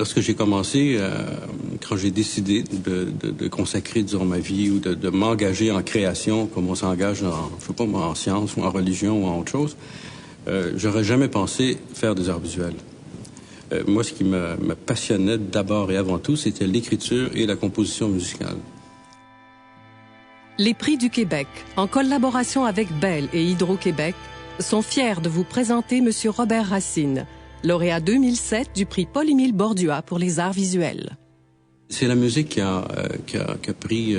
Lorsque j'ai commencé, quand j'ai décidé de consacrer, disons, ma vie ou de m'engager en création, comme on s'engage en sciences ou en religion ou en autre chose, j'aurais jamais pensé faire des arts visuels. Moi, ce qui me passionnait d'abord et avant tout, c'était l'écriture et la composition musicale. Les Prix du Québec, en collaboration avec Bell et Hydro-Québec, sont fiers de vous présenter M. Robert Racine, lauréat 2007 du prix Paul-Émile Bordua pour les arts visuels. C'est la musique qui a pris,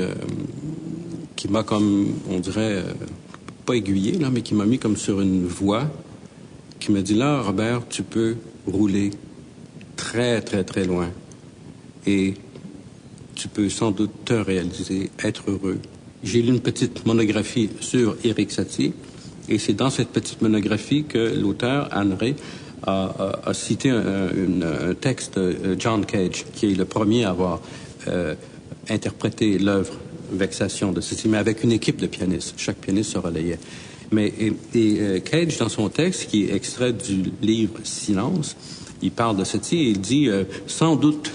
qui m'a comme, on dirait, pas aiguillé, là, mais qui m'a mis comme sur une voie, qui m'a dit, là, Robert, tu peux rouler très, très, très loin. Et tu peux sans doute te réaliser, être heureux. J'ai lu une petite monographie sur Erik Satie, et c'est dans cette petite monographie que l'auteur, Anne Ray, a cité un texte de John Cage, qui est le premier à avoir interprété l'œuvre Vexation de Satie, mais avec une équipe de pianistes. Chaque pianiste se relayait. Mais Cage, dans son texte, qui est extrait du livre Silence, il parle de Satie et il dit sans doute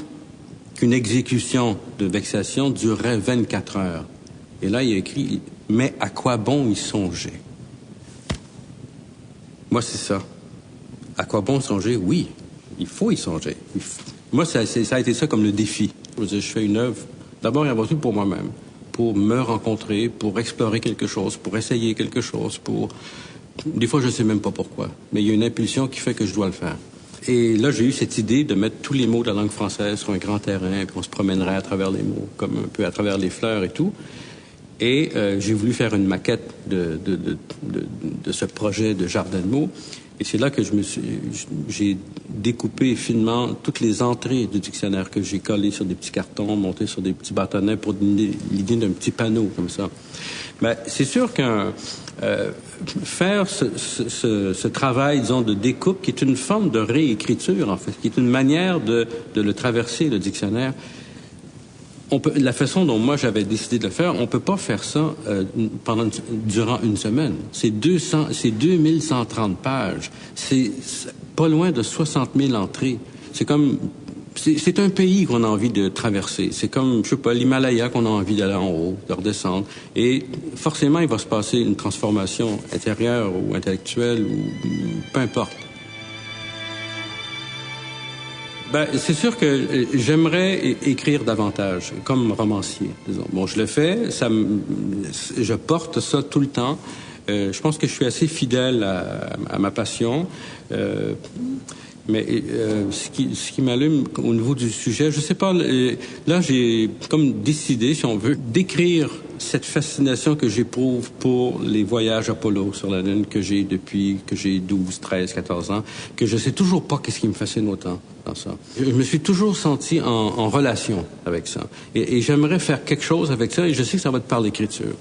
qu'une exécution de Vexation durerait 24 heures. Et là, il a écrit « Mais à quoi bon y songer ?» Moi, c'est ça. À quoi bon songer? Oui, il faut y songer. Moi, ça a été ça comme le défi. Je fais une œuvre, d'abord et avant tout pour moi-même, pour me rencontrer, pour explorer quelque chose, pour essayer quelque chose, pour... Des fois, je ne sais même pas pourquoi, mais il y a une impulsion qui fait que je dois le faire. Et là, j'ai eu cette idée de mettre tous les mots de la langue française sur un grand terrain, puis on se promènerait à travers les mots, comme un peu à travers les fleurs et tout. Et j'ai voulu faire une maquette de ce projet de jardin de mots. Et c'est là que j'ai découpé finement toutes les entrées du dictionnaire que j'ai collées sur des petits cartons, montés sur des petits bâtonnets pour donner l'idée d'un petit panneau comme ça. Mais c'est sûr qu'un faire ce travail, disons, de découpe, qui est une forme de réécriture, en fait, qui est une manière de le traverser, le dictionnaire. La façon dont moi j'avais décidé de le faire, on peut pas faire ça durant une semaine. C'est 2130 pages. C'est pas loin de 60 000 entrées. C'est un pays qu'on a envie de traverser. C'est comme, je sais pas, l'Himalaya qu'on a envie d'aller en haut, de redescendre. Et forcément, il va se passer une transformation intérieure ou intellectuelle ou peu importe. Ben, c'est sûr que j'aimerais écrire davantage, comme romancier, disons. Bon, je le fais, je porte ça tout le temps. Je pense que je suis assez fidèle à ma passion. Mais ce qui m'allume au niveau du sujet, je sais pas, là j'ai comme décidé, si on veut, d'écrire cette fascination que j'éprouve pour les voyages Apollo sur la Lune que j'ai depuis que j'ai 12, 13, 14 ans, que je sais toujours pas qu'est-ce qui me fascine autant dans ça. Je me suis toujours senti en relation avec ça. Et j'aimerais faire quelque chose avec ça, et je sais que ça va être par l'écriture.